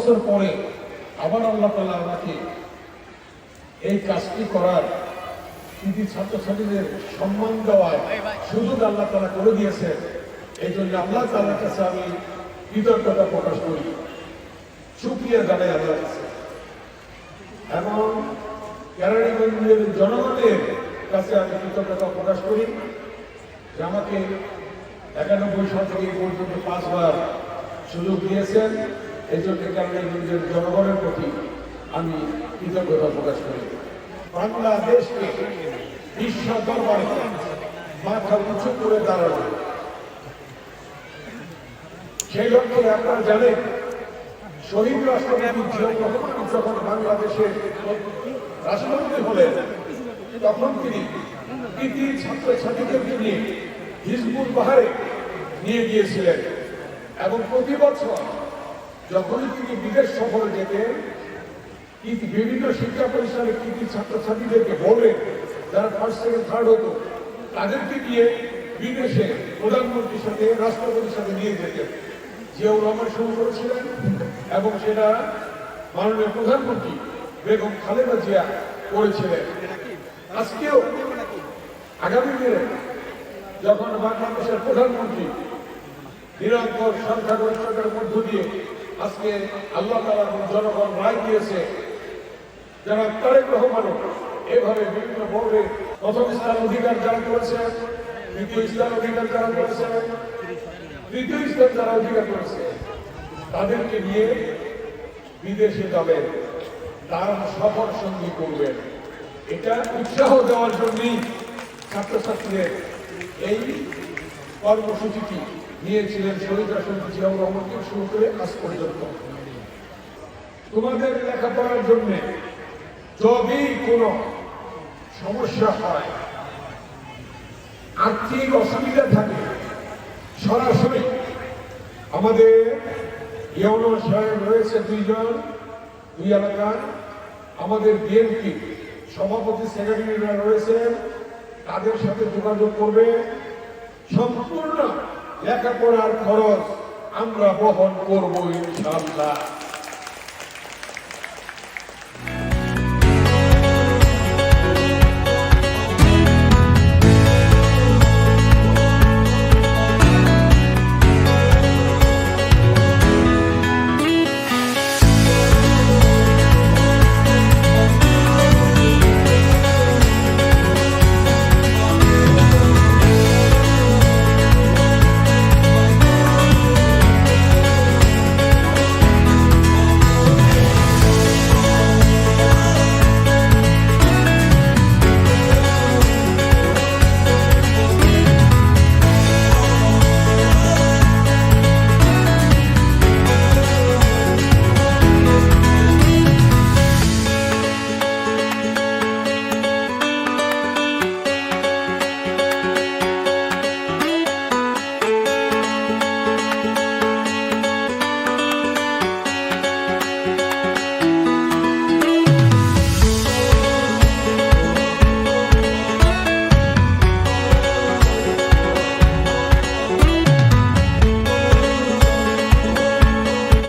বছর পরে আবার আল্লাহ তাআলা আমাকে এই কাজটি করার কৃতি ছাত্রছাত্রীদের সম্মান দেওয়ার সুযোগ আল্লাহ তাআলা করে দিয়েছেন। এই জন্য আল্লাহ তাআলার কাছে আমি কৃতজ্ঞতা প্রকাশ করি, শুকরিয়া জানাই আল্লাহর কাছে। এবং কেরানীগঞ্জের জনগণের কাছে আমি কৃতজ্ঞতা প্রকাশ করি যে আমাকে 91 সাল থেকে এই পর্যন্ত 5 বার সুযোগ দিয়েছেন। এই জন্য কেরানীগঞ্জের জনগণের প্রতি আমি কৃতজ্ঞতা প্রকাশ করি। বাংলাদেশকে বিশ্ব দরবারে মাথা উঁচু করে দাঁড়ানো, সেই লক্ষ্যে আপনারা জানেন শহীদ রাষ্ট্রপতি জিয়াউর রহমান যখন বাংলাদেশের রাষ্ট্রপতি হলেন তখন তিনি কৃতি ছাত্রছাত্রীদেরকে নিয়ে হিজবুল বাহারে নিয়ে গিয়েছিলেন এবং প্রতি বছর যখনই তিনি বিদেশ সফরে যেতেন বিভিন্ন শিক্ষা প্রতিষ্ঠানের কৃতি ছাত্রছাত্রীদেরকে বললেন যারা ফার্স্ট সেকেন্ড থার্ড হতো তাদেরকে নিয়ে বিদেশে প্রধানমন্ত্রীর সাথে রাষ্ট্রপতির সাথে নিয়ে যেতেন। জিয়াউর রহমান শুরু করেছিলেন এবং সেটা মাননীয় প্রধানমন্ত্রী বেগম খালেদা জিয়া করেছিলেন। আজকেও আগামী দিনে যখন বাংলাদেশের প্রধানমন্ত্রী নিরন্তর সংখ্যাগরিষ্ঠতার মধ্য দিয়ে আজকে আল্লাহ তাআলা জনগণ রায় দিয়েছে, যারা তারেক রহমানও এভাবে বিভিন্ন বোর্ডে প্রথম স্থান অধিকার যারা করেছেন, দ্বিতীয় স্থান অধিকার যারা করেছেন, তৃতীয় স্থান যারা অধিকার করেছে তাদেরকে নিয়ে বিদেশে যাবেন, তার সফর সঙ্গী করবেন। এটা উৎসাহ দেওয়ার জন্যই ছাত্রছাত্রীদের এই কর্মসূচিটি নিয়েছিলেন শহীদ রাষ্ট্রপতি জিয়াউর রহমানকে শুরু করে আজ পর্যন্ত। তোমাদের লেখাপড়ার জন্য যদি কোনো সমস্যা হয়, আর্থিক অসুবিধা থাকে, সরাসরি আমাদের ইউনো সাহেব রয়েছে 2 জন 2 এলাকার, আমাদের বিএনপি সভাপতি সেক্রেটারিরা রয়েছেন, তাদের সাথে যোগাযোগ করবে। সম্পূর্ণ লেখাপড়ার খরচ আমরা বহন করবো ইনশাআল্লাহ।